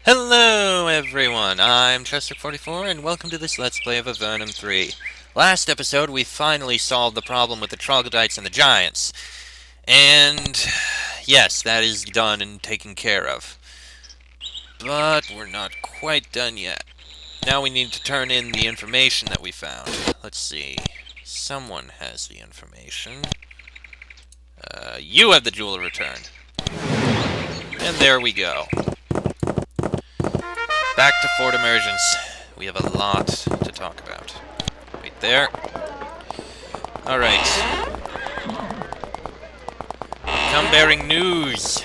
Hello everyone, I'm Chester44 and welcome to this Let's Play of Avernum 3. Last episode we finally solved the problem with the Troglodytes and the Giants. And yes, that is done and taken care of. But we're not quite done yet. Now we need to turn in the information that we found. Let's see. Someone has the information. You have the jewel returned. And there we go. Back to Fort Emergence. We have a lot to talk about. Right there. Alright. Come bearing news.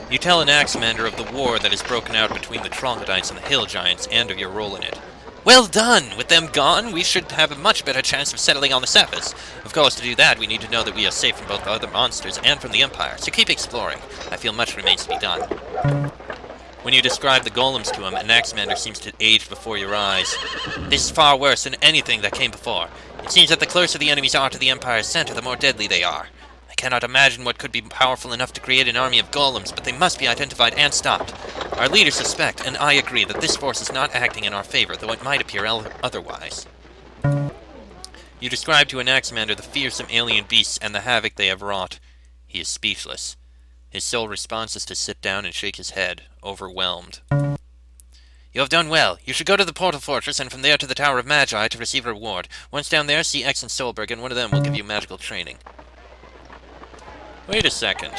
You tell an Axemander of the war that has broken out between the Troglodytes and the Hill Giants and of your role in it. Well done! With them gone, we should have a much better chance of settling on the surface. Of course, to do that, we need to know that we are safe from both the other monsters and from the Empire, so keep exploring. I feel much remains to be done. When you describe the golems to him, an Axemander seems to age before your eyes. This is far worse than anything that came before. It seems that the closer the enemies are to the Empire's center, the more deadly they are. I cannot imagine what could be powerful enough to create an army of golems, but they must be identified and stopped. Our leaders suspect, and I agree, that this force is not acting in our favor, though it might appear otherwise. You describe to an Axemander the fearsome alien beasts and the havoc they have wrought. He is speechless. His sole response is to sit down and shake his head, overwhelmed. You have done well. You should go to the Portal Fortress and from there to the Tower of Magi to receive a reward. Once down there, see X and Solberg, and one of them will give you magical training. Wait a second.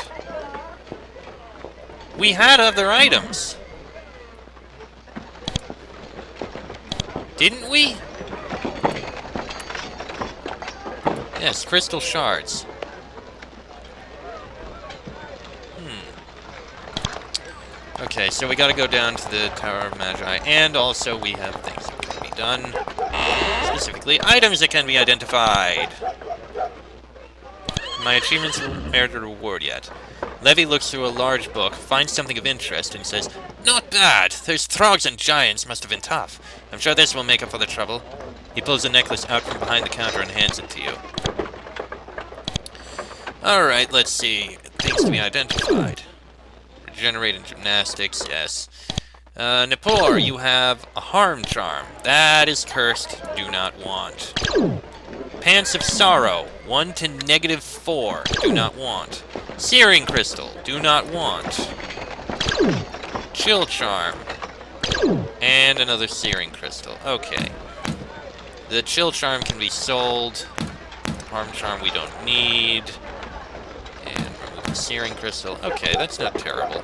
We had other items. Didn't we? Yes, crystal shards. Okay, so we gotta go down to the Tower of Magi, and also we have things that can be done. Specifically, items that can be identified. My achievements merit a reward yet. Levy looks through a large book, finds something of interest, and says, "Not bad! Those Trogs and Giants must have been tough. I'm sure this will make up for the trouble." He pulls a necklace out from behind the counter and hands it to you. Alright, let's see. Things to be identified. Regenerating gymnastics, yes. Nippor, you have a harm charm. That is cursed. Do not want. Pants of Sorrow. 1 to -4. Do not want. Searing Crystal. Do not want. Chill Charm. And another Searing Crystal. Okay. The Chill Charm can be sold. Harm Charm we don't need. And remove the Searing Crystal. Okay, that's not terrible.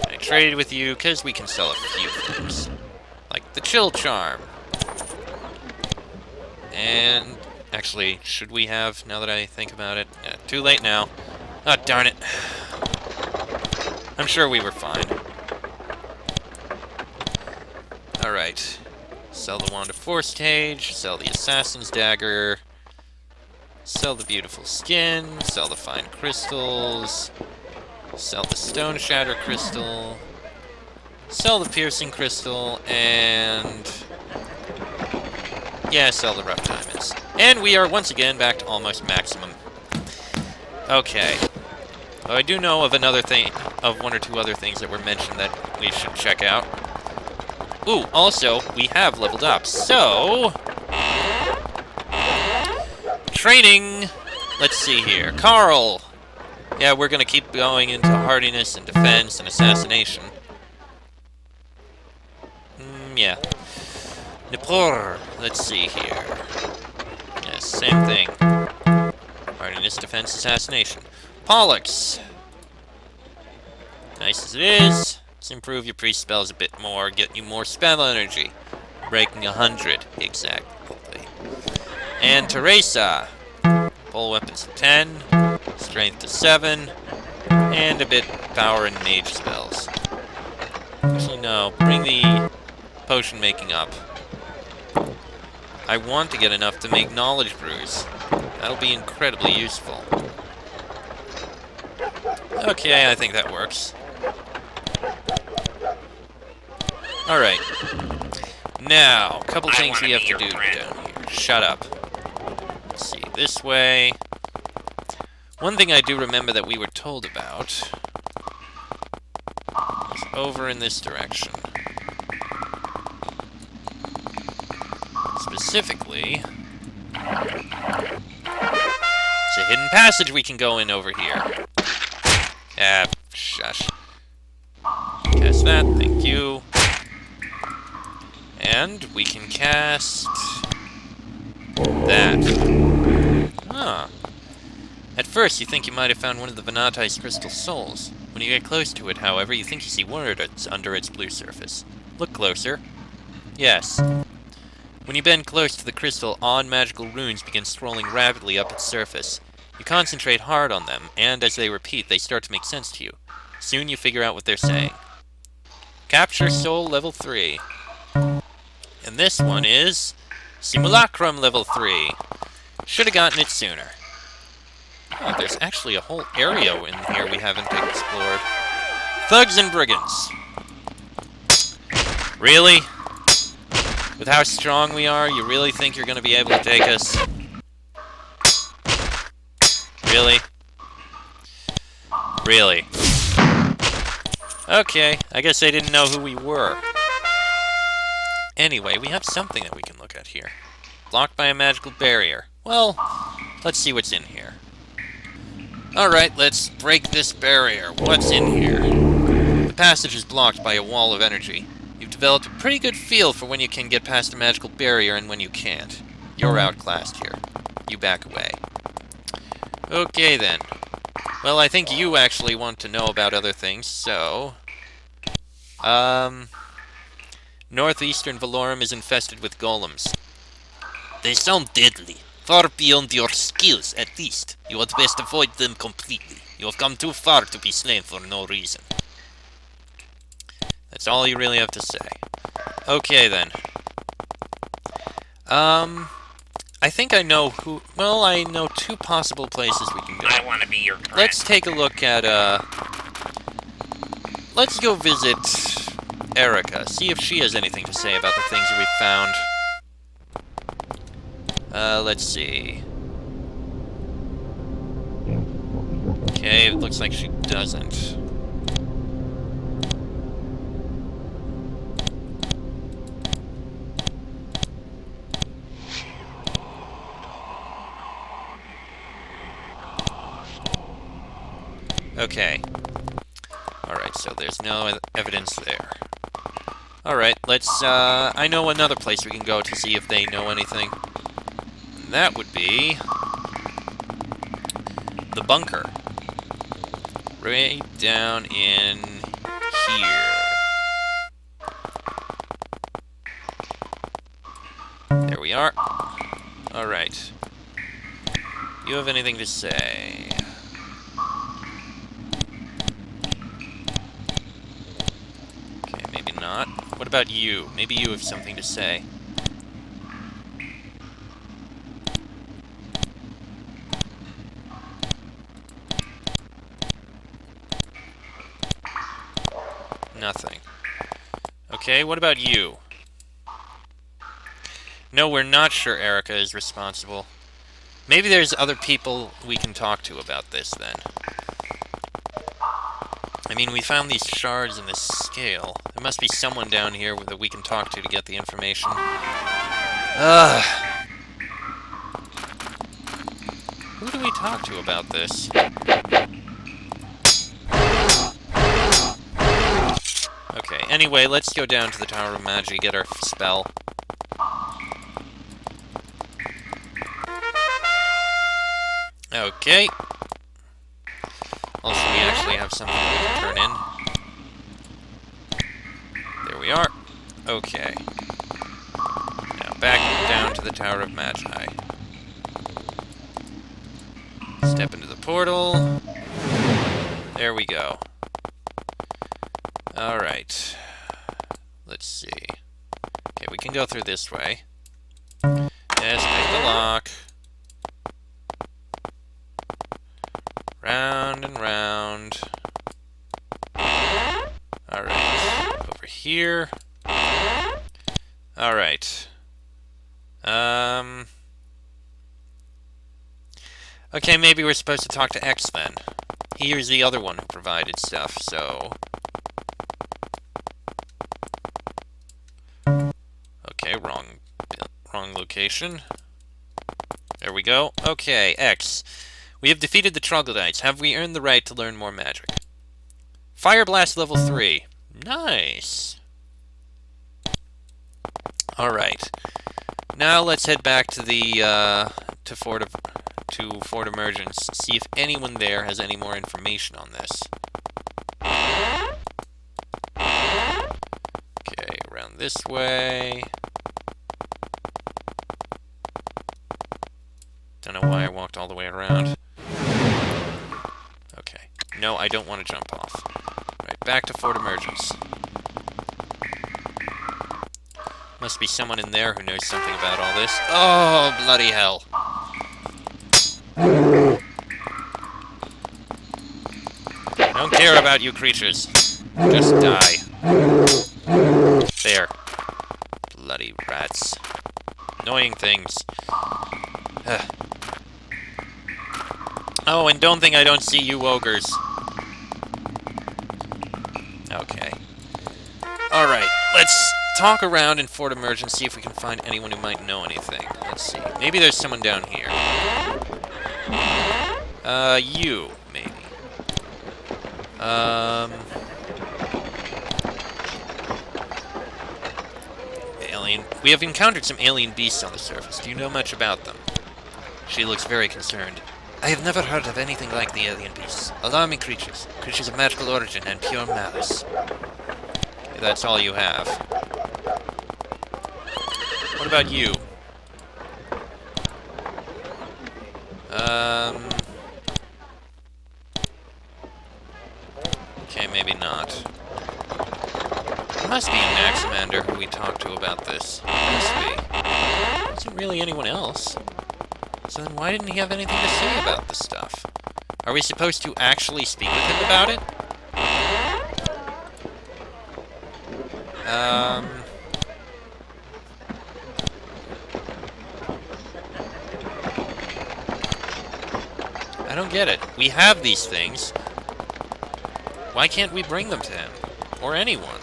I trade with you because we can sell a few things. Like the Chill Charm. And actually, should we have, now that I think about it? Yeah, too late now. Oh, darn it. I'm sure we were fine. Alright. Sell the Wand of Force Cage, sell the Assassin's Dagger, sell the Beautiful Skin, sell the Fine Crystals, sell the Stone Shatter Crystal, sell the Piercing Crystal, and yeah, sell the Rough Diamonds. And we are once again back to almost maximum. Okay. Well, I do know of another thing, of one or two other things that were mentioned that we should check out. Ooh, also, we have leveled up, so training! Let's see here. Carl! Yeah, we're gonna keep going into hardiness and defense and assassination. Yeah. Nippor, let's see here. Yes, same thing. Hardiness, defense, assassination. Pollux! Nice as it is. Let's improve your priest spells a bit more, get you more spell energy. Breaking 100, exactly. And Teresa! Pole weapons to 10, strength to 7, and a bit power and mage spells. Actually, no, bring the potion making up. I want to get enough to make knowledge brews. That'll be incredibly useful. Okay, I think that works. Alright. Now, a couple things we have to do down here. Shut up. Let's see, this way. One thing I do remember that we were told about over in this direction. Specifically, it's a hidden passage we can go in over here. Ah, shush. Cast that, thank you. And we can cast that. Huh. At first, you think you might have found one of the Venati's crystal souls. When you get close to it, however, you think you see words under its blue surface. Look closer. Yes. When you bend close to the crystal, odd magical runes begin scrolling rapidly up its surface. You concentrate hard on them, and as they repeat, they start to make sense to you. Soon you figure out what they're saying. Capture Soul Level 3. And this one is Simulacrum Level 3. Should have gotten it sooner. Oh, there's actually a whole area in here we haven't explored. Thugs and brigands. Really? With how strong we are, you really think you're going to be able to take us? Really? Really? Okay, I guess they didn't know who we were. Anyway, we have something that we can look at here. Blocked by a magical barrier. Well, let's see what's in here. Alright, let's break this barrier. What's in here? The passage is blocked by a wall of energy. You've developed a pretty good feel for when you can get past a magical barrier and when you can't. You're outclassed here. You back away. Okay then. Well, I think you actually want to know about other things, so... Northeastern Valorum is infested with golems. They sound deadly. Far beyond your skills, at least. You had best avoid them completely. You have come too far to be slain for no reason. That's all you really have to say. Okay, then. I think I know who... Well, I know two possible places we can go. I want to be your friend. Let's take a look at, let's go visit Erica. See if she has anything to say about the things that we've found. Let's see. Okay, it looks like she doesn't. Okay. Alright, so there's no evidence there. Alright, let's, I know another place we can go to see if they know anything. And that would be... the bunker. Right down in here. There we are. Alright. You have anything to say? Okay, maybe not. What about you? Maybe you have something to say. Nothing. Okay, what about you? No, we're not sure Erica is responsible. Maybe there's other people we can talk to about this, then. I mean, we found these shards and this scale. There must be someone down here that we can talk to get the information. Ugh. Who do we talk to about this? Okay, anyway, let's go down to the Tower of Magi, get our spell. Okay. Also, we actually have something we can turn in. There we are. Okay. Now back down to the Tower of Magi. Step into the portal. There we go. Alright. Let's see. Okay, we can go through this way. Yes, take the lock. Round and round. Alright. Over here. Alright. Okay, maybe we're supposed to talk to X then. He was the other one who provided stuff, so... wrong location. There we go. Okay, X. We have defeated the Troglodytes. Have we earned the right to learn more magic? Fire Blast level 3. Nice. Alright. Now let's head back to the, to Fort Emergence. See if anyone there has any more information on this. Okay, around this way. Don't know why I walked all the way around. Okay. No, I don't want to jump off. Right, back to Fort Emergence. Must be someone in there who knows something about all this. Oh, bloody hell. I don't care about you creatures. Just die. There. Bloody rats. Annoying things. Ugh. Oh, and don't think I don't see you ogres. Okay. Alright, let's talk around in Fort Emergence, see if we can find anyone who might know anything. Let's see. Maybe there's someone down here. You, maybe. Alien. We have encountered some alien beasts on the surface. Do you know much about them? She looks very concerned. I have never heard of anything like the alien beasts. Alarming creatures. Creatures of magical origin and pure malice. Okay, that's all you have. What about you? Okay, maybe not. There must be an Axamander who we talked to about this. Must be. There isn't really anyone else. So then why didn't he have anything to say about this stuff? Are we supposed to actually speak with him about it? I don't get it. We have these things. Why can't we bring them to him? Or anyone?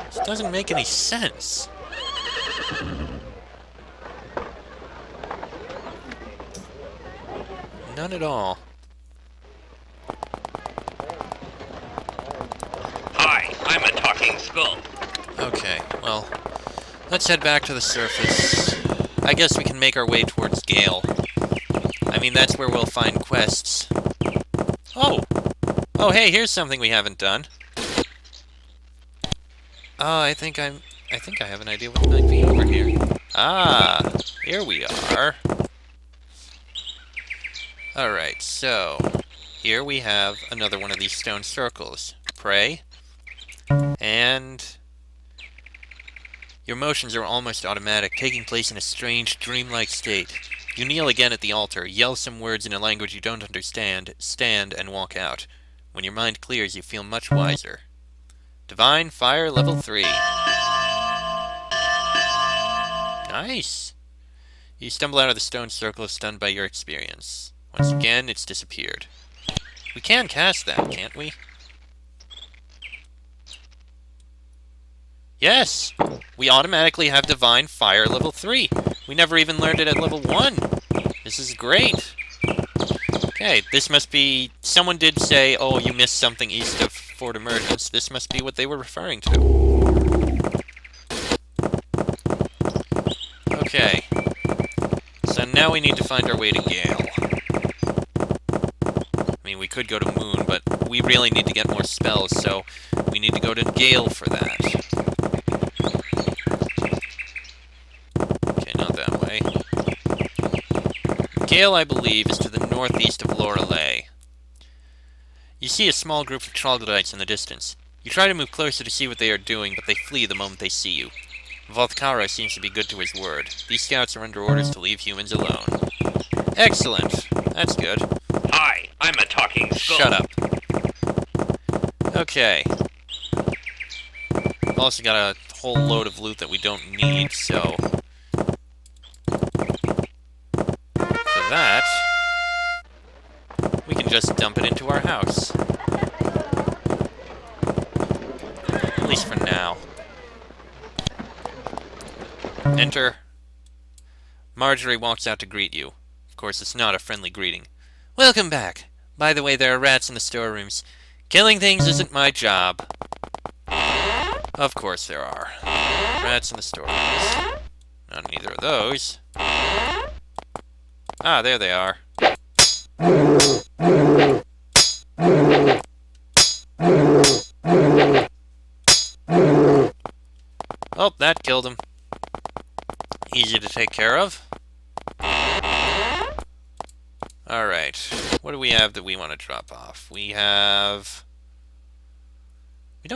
This doesn't make any sense. None at all. Hi, I'm a talking skull. Okay, well, let's head back to the surface. I guess we can make our way towards Gale. I mean, that's where we'll find quests. Oh! Oh, hey, here's something we haven't done. Oh, I think I have an idea what might be over here. Ah, here we are. Alright, so, here we have another one of these stone circles. Pray. And your motions are almost automatic, taking place in a strange, dreamlike state. You kneel again at the altar, yell some words in a language you don't understand, stand, and walk out. When your mind clears, you feel much wiser. Divine Fire Level 3. Nice! You stumble out of the stone circle, stunned by your experience. Once again, it's disappeared. We can cast that, can't we? Yes! We automatically have Divine Fire Level 3. We never even learned it at Level 1. This is great. Okay, this must be... Someone did say, oh, you missed something east of Fort Emergence. This must be what they were referring to. Okay. So now we need to find our way to Gale. I mean, we could go to Moon, but we really need to get more spells, so we need to go to Gale for that. Okay, not that way. Gale, I believe, is to the northeast of Lorelei. You see a small group of Troglodytes in the distance. You try to move closer to see what they are doing, but they flee the moment they see you. Volkara seems to be good to his word. These scouts are under orders to leave humans alone. Excellent. That's good. Hi, I'm a talking skull. Shut up. Okay. We've also got a whole load of loot that we don't need, so... For that... we can can just dump it into our house. At least for now. Enter. Marjorie walks out to greet you. Of course, it's not a friendly greeting. Welcome back. By the way, there are rats in the storerooms. Killing things isn't my job. Of course there are. Rats in the storerooms. Not neither of those. Ah, there they are. Oh, that killed him. Easy to take care of. Alright. What do we have that we want to drop off? We don't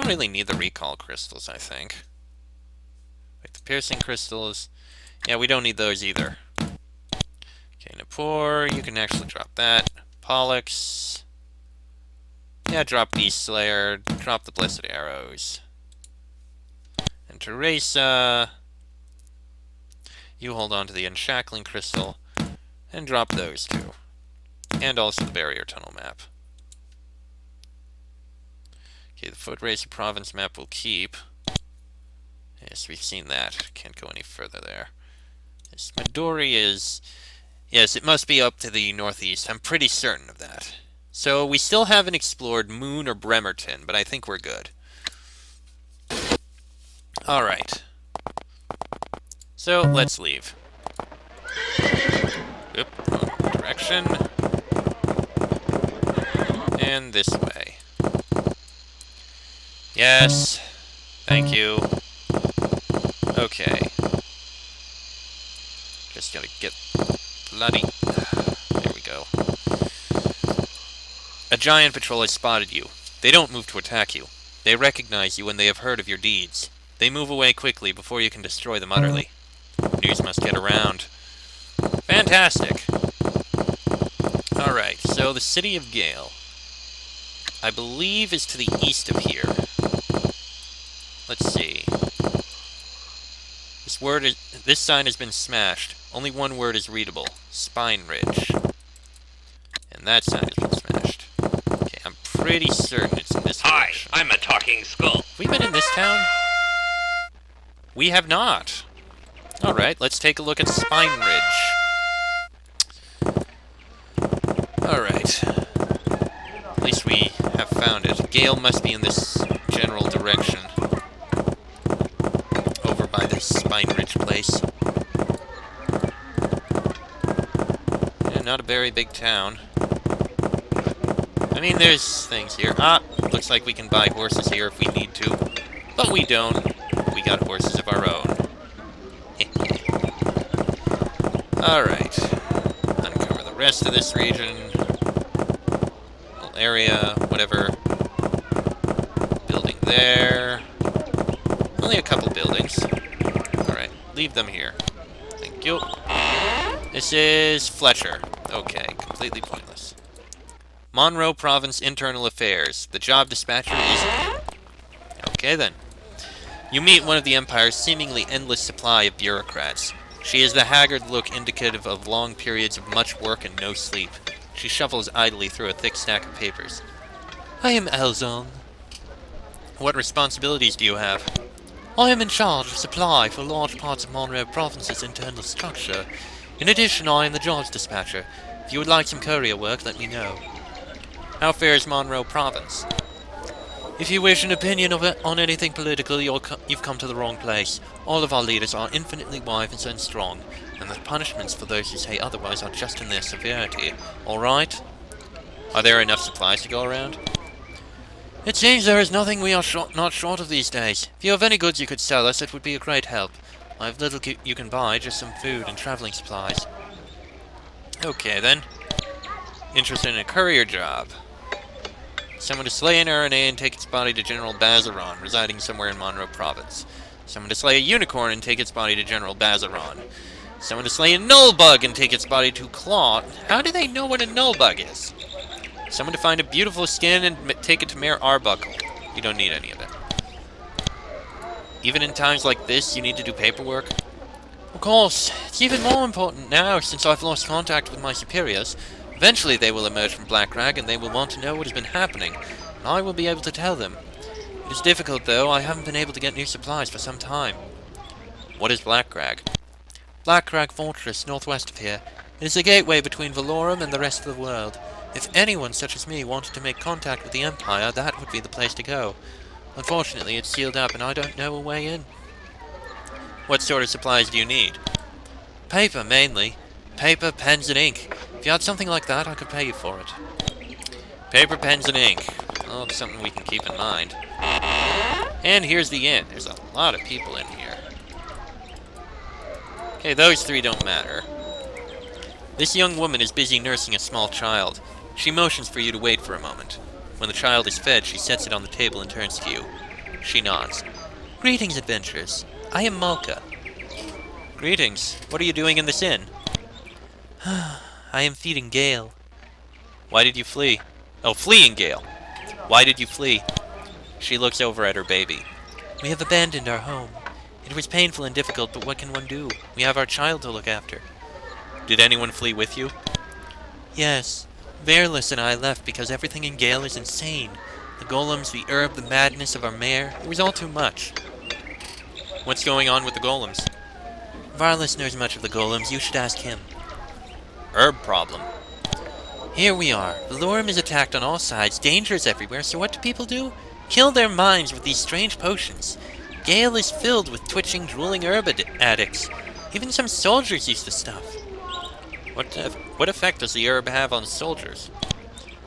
really need the recall crystals, I think. Like the piercing crystals. Yeah, we don't need those either. Okay, Napor, you can actually drop that. Pollux. Yeah, drop Beast Slayer. Drop the Blessed Arrows. And Teresa, you hold on to the Unshackling Crystal. And drop those two. And also the Barrier Tunnel map. Okay, the Foot Racer Province map will keep. Yes, we've seen that. Can't go any further there. Yes, Midori is... Yes, it must be up to the northeast. I'm pretty certain of that. So, we still haven't explored Moon or Bremerton, but I think we're good. Alright. So, let's leave. Oop, wrong direction. And this way. Yes. Thank you. Okay. Just gotta get bloody... There we go. A giant patrol has spotted you. They don't move to attack you. They recognize you when they have heard of your deeds. They move away quickly before you can destroy them utterly. News must get around. Fantastic! Alright, so the city of Gale, I believe, is to the east of here. Let's see. This sign has been smashed. Only one word is readable. Spine Ridge. And that sign has been smashed. Okay, I'm pretty certain it's in this direction. Hi, I'm a talking skull. Have we been in this town? We have not. Alright, let's take a look at Spine Ridge. Alright. At least we have found it. Gale must be in this general direction. Over by this Spine Ridge place. Yeah, not a very big town. I mean, there's things here. Ah, looks like we can buy horses here if we need to. But we don't. We got horses of our own. Alright. Uncover the rest of this region. Little area, whatever. Building there. Only a couple buildings. Alright, leave them here. Thank you. This is Fletcher. Okay, completely pointless. Monroe Province Internal Affairs. The job dispatcher is in. Okay then. You meet one of the Empire's seemingly endless supply of bureaucrats. She has the haggard look indicative of long periods of much work and no sleep. She shuffles idly through a thick stack of papers. I am Elzon. What responsibilities do you have? I am in charge of supply for large parts of Monroe Province's internal structure. In addition, I am the jobs dispatcher. If you would like some courier work, let me know. How fares Monroe Province? If you wish an opinion on anything political, you've come to the wrong place. All of our leaders are infinitely wise and strong, and the punishments for those who say otherwise are just in their severity. Alright? Are there enough supplies to go around? It seems there is nothing we are not short of these days. If you have any goods you could sell us, it would be a great help. I have little you can buy, just some food and traveling supplies. Okay then. Interested in a courier job. Someone to slay an RNA and take its body to General Bazaron, residing somewhere in Monroe Province. Someone to slay a unicorn and take its body to General Bazaron. Someone to slay a nullbug and take its body to Claw. How do they know what a nullbug is? Someone to find a beautiful skin and take it to Mayor Arbuckle. You don't need any of it. Even in times like this, you need to do paperwork? Of course. It's even more important now, since I've lost contact with my superiors. Eventually they will emerge from Black Crag, and they will want to know what has been happening, and I will be able to tell them. It is difficult, though. I haven't been able to get new supplies for some time. What is Black Crag? Black Crag Fortress, northwest of here. It is a gateway between Valorum and the rest of the world. If anyone such as me wanted to make contact with the Empire, that would be the place to go. Unfortunately, it's sealed up, and I don't know a way in. What sort of supplies do you need? Paper, mainly. Paper, pens, and ink. If you had something like that, I could pay you for it. Paper, pens, and ink. Oh, it's something we can keep in mind. And here's the inn. There's a lot of people in here. Okay, those three don't matter. This young woman is busy nursing a small child. She motions for you to wait for a moment. When the child is fed, she sets it on the table and turns to you. She nods. Greetings, adventurers. I am Malka. Greetings. What are you doing in this inn? I am feeding Gale. Why did you flee? Oh, fleeing Gale. Why did you flee? She looks over at her baby. We have abandoned our home. It was painful and difficult, but what can one do? We have our child to look after. Did anyone flee with you? Yes. Verlis and I left because everything in Gale is insane. The golems, the herb, the madness of our mayor. It was all too much. What's going on with the golems? Varlis knows much of the golems. You should ask him. Herb problem. Here we are. Valorum is attacked on all sides. Danger is everywhere. So what do people do? Kill their minds with these strange potions. Gale is filled with twitching, drooling herb addicts. Even some soldiers use the stuff. What effect does the herb have on soldiers?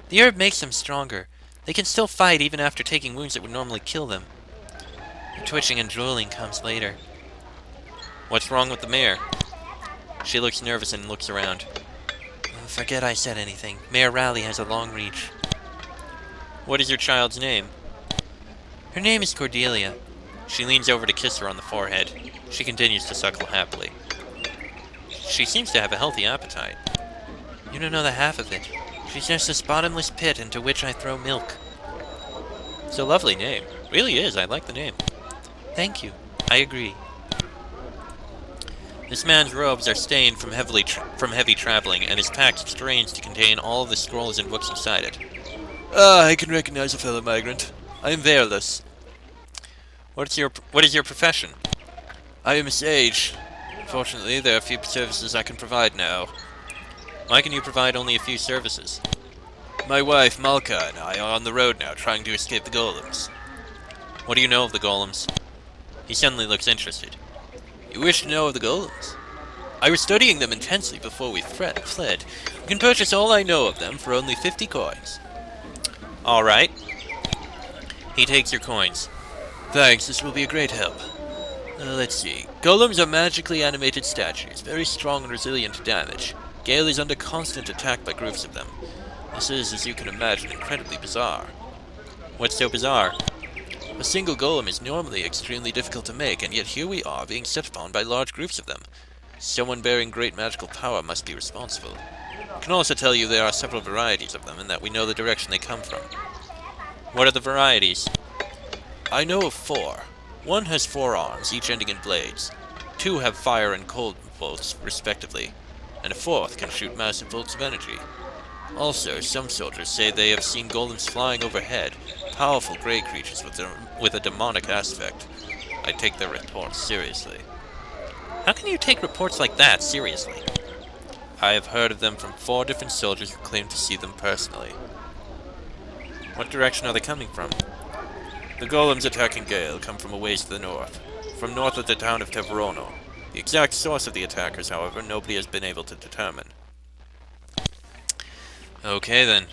The herb makes them stronger. They can still fight even after taking wounds that would normally kill them. The twitching and drooling comes later. What's wrong with the mare? She looks nervous and looks around. Forget I said anything. Mayor Raleigh has a long reach. What is your child's name? Her name is Cordelia. She leans over to kiss her on the forehead. She continues to suckle happily. She seems to have a healthy appetite. You don't know the half of it. She's just this bottomless pit into which I throw milk. It's a lovely name. Really is. I like the name. Thank you. I agree. This man's robes are stained from heavy traveling, and his pack strains to contain all of the scrolls and books inside it. I can recognize a fellow migrant. I am Verlis. What is your profession? I am a sage. Unfortunately, there are few services I can provide now. Why can you provide only a few services? My wife, Malka, and I are on the road now, trying to escape the golems. What do you know of the golems? He suddenly looks interested. You wish to know of the golems? I was studying them intensely before we fled. You can purchase all I know of them for only 50 coins. Alright. He takes your coins. Thanks, this will be a great help. Let's see. Golems are magically animated statues, very strong and resilient to damage. Gale is under constant attack by groups of them. This is, as you can imagine, incredibly bizarre. What's so bizarre? A single golem is normally extremely difficult to make, and yet here we are being set upon by large groups of them. Someone bearing great magical power must be responsible. I can also tell you there are several varieties of them, and that we know the direction they come from. What are the varieties? I know of 4. One has 4 arms, each ending in blades. 2 have fire and cold bolts, respectively, and a 4th can shoot massive bolts of energy. Also, some soldiers say they have seen golems flying overhead, powerful grey creatures with a demonic aspect. I take their reports seriously. How can you take reports like that seriously? I have heard of them from 4 different soldiers who claim to see them personally. What direction are they coming from? The golems attacking Gale come from a ways to the north, from north of the town of Tevrono. The exact source of the attackers, however, nobody has been able to determine. Okay then.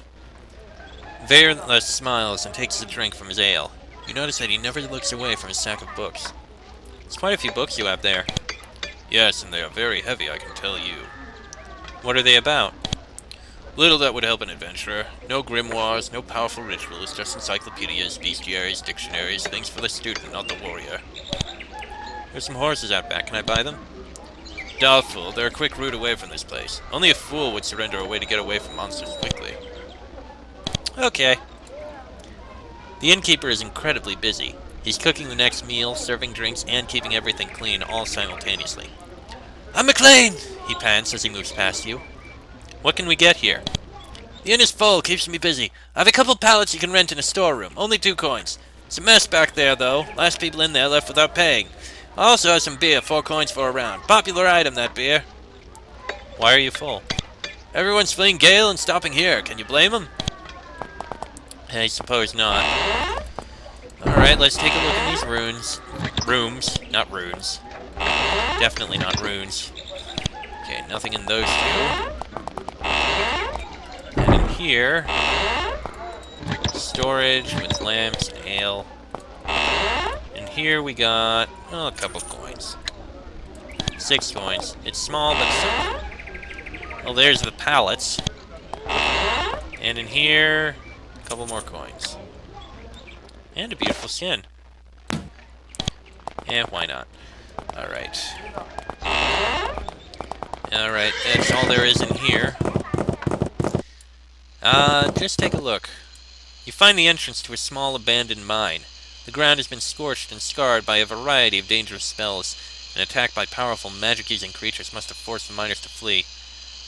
Verlis smiles and takes a drink from his ale. You notice that he never looks away from his sack of books. It's quite a few books you have there. Yes, and they are very heavy, I can tell you. What are they about? Little that would help an adventurer. No grimoires, no powerful rituals, just encyclopedias, bestiaries, dictionaries, things for the student, not the warrior. There's some horses out back, can I buy them? Doubtful, they're a quick route away from this place. Only a fool would surrender a way to get away from monsters quickly. Okay. The innkeeper is incredibly busy. He's cooking the next meal, serving drinks, and keeping everything clean all simultaneously. I'm McLean! He pants as he moves past you. What can we get here? The inn is full, keeps me busy. I have a couple pallets you can rent in a storeroom. Only 2 coins. It's a mess back there, though. Last people in there left without paying. I also have some beer, 4 coins for a round. Popular item, that beer. Why are you full? Everyone's fleeing Gale and stopping here. Can you blame them? I suppose not. Alright, let's take a look at these runes. Rooms, not runes. Definitely not runes. Okay, nothing in those 2. And in here, storage with lamps and ale. And here we got, oh, a couple coins. 6 coins. It's small, but something. Well, there's the pallets. And in here, a couple more coins. And a beautiful skin. Yeah, why not? Alright. Alright, that's all there is in here. Just take a look. You find the entrance to a small abandoned mine. The ground has been scorched and scarred by a variety of dangerous spells. An attack by powerful magic-using creatures must have forced the miners to flee.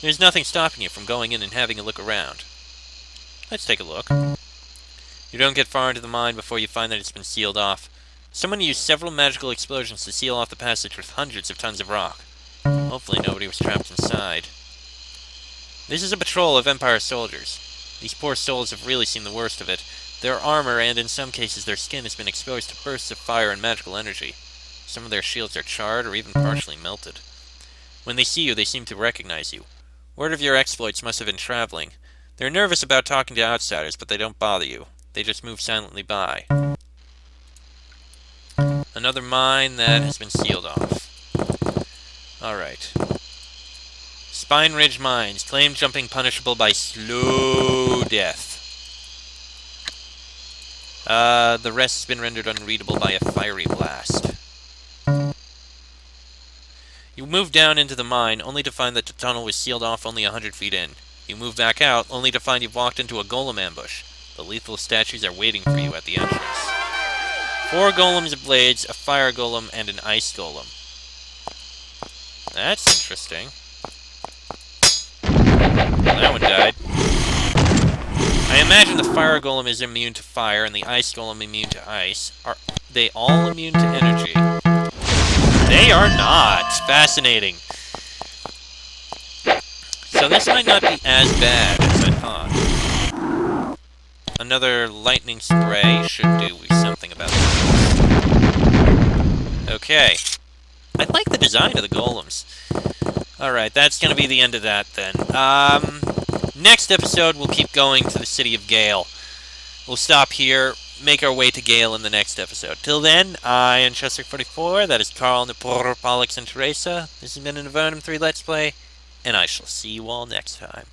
There's nothing stopping you from going in and having a look around. Let's take a look. You don't get far into the mine before you find that it's been sealed off. Someone used several magical explosions to seal off the passage with hundreds of tons of rock. Hopefully nobody was trapped inside. This is a patrol of Empire soldiers. These poor souls have really seen the worst of it. Their armor, and in some cases their skin, has been exposed to bursts of fire and magical energy. Some of their shields are charred or even partially melted. When they see you, they seem to recognize you. Word of your exploits must have been traveling. They're nervous about talking to outsiders, but they don't bother you. They just move silently by. Another mine that has been sealed off. Alright. Spine Ridge Mines. Claim jumping punishable by slow death. The rest has been rendered unreadable by a fiery blast. You move down into the mine, only to find that the tunnel was sealed off only 100 feet in. You move back out, only to find you've walked into a golem ambush. The lethal statues are waiting for you at the entrance. 4 golems of blades, a fire golem, and an ice golem. That's interesting. Well, that one died. I imagine the fire golem is immune to fire, and the ice golem immune to ice. Are they all immune to energy? They are not! Fascinating. So this might not be as bad as I thought. Another lightning spray should do something about this. Okay. I like the design of the golems. Alright, that's gonna be the end of that then. Next episode we'll keep going to the city of Gale. We'll stop here, make our way to Gale in the next episode. Till then, I am Chester44, that is Carl, Nipor, Pollux, and Teresa. This has been an Avernum 3 Let's Play, and I shall see you all next time.